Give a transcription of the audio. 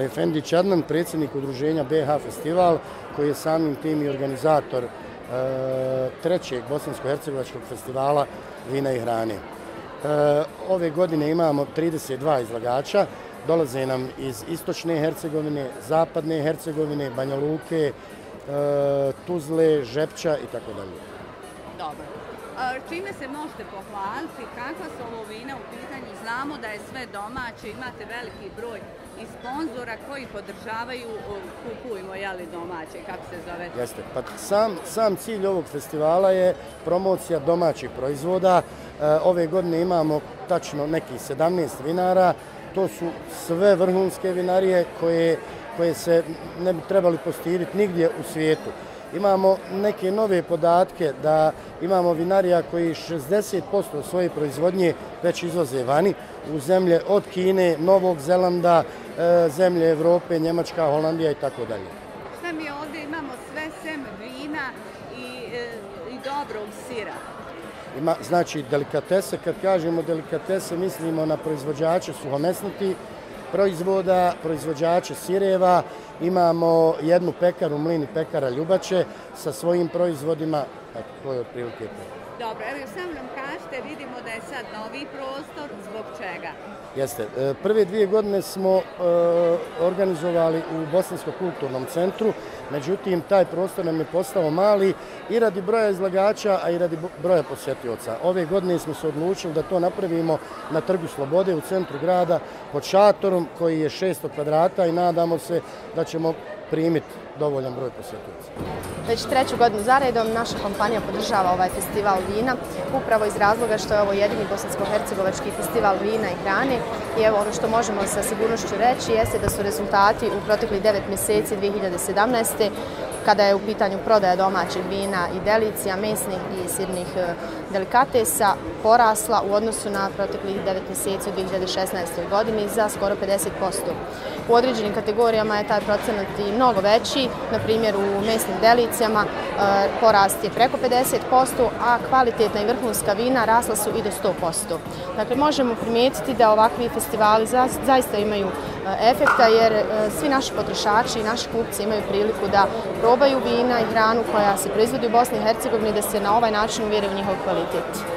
Efendić Adnan, predsjednik udruženja BH Festival, koji je samim tim i organizator trećeg bosansko-hercegovačkog festivala vina i hrane. Ove godine imamo 32 izlagača, dolaze nam iz istočne Hercegovine, zapadne Hercegovine, Banja Luke, Tuzle, Žepča i tako dalje. Dobro. Čime se možete pohvaliti, kakva su ovo vina u pitanju? Znamo da je sve domaće, imate veliki broj i sponzora koji podržavaju, kupujmo domaće, kako se zove? Jeste, pa sam cilj ovog festivala je promocija domaćih proizvoda. Ove godine imamo tačno nekih 17 vinara, to su sve vrhunske vinarije koje se ne bi trebali postiriti nigdje u svijetu. Imamo neke nove podatke da imamo vinarija koji 60% svoje proizvodnje već izvoze vani u zemlje od Kine, Novog Zelanda, zemlje Evrope, Njemačka, Holandija i tako dalje. Šta mi ovdje imamo sve sem vina i dobrog sira? Znači delikatese, kad kažemo delikatese mislimo na proizvođače suhomesnatih proizvoda, proizvođače sireva, imamo jednu pekaru, Mlin i pekara Ljubače sa svojim proizvodima, to je otprilike to. Dobro, evo samo nam kažete, vidimo da je sad novi prostor, zbog čega? Jeste, prve 2 godine smo organizovali u Bosanskom kulturnom centru, međutim taj prostor nam je postao mali i radi broja izlagača, a i radi broja posjetioca. Ove godine smo se odlučili da to napravimo na Trgu Slobode u centru grada pod šatorom koji je 600 kvadrata i nadamo se da ćemo primiti dovoljan broj posjetioca. Već 3. godinu zaredom naša kompanija podržava ovaj festival vina, upravo iz razloga što je ovo jedini bosansko-hercegovački festival vina i hrane. I evo ono što možemo sa sigurnošću reći jeste da su rezultati u proteklih 9 mjeseci 2017. kada je u pitanju prodaja domaćih vina i delicija, mesnih i sirnih delikatesa porasla u odnosu na proteklih 9 mjeseci u 2016. godini za skoro 50%. U određenim kategorijama je taj procenat i mnogo veći, na primjer u mesnim delicijama porast je preko 50%, a kvalitetna i vrhunska vina rasla su i do 100%. Dakle, možemo primijetiti da ovakvi festivali zaista imaju efekta jer svi naši potrošači i naši kupci imaju priliku da probaju vina i hranu koja se proizvodi u Bosni i Hercegovini, da se na ovaj način uvjere u njihov kvalitet.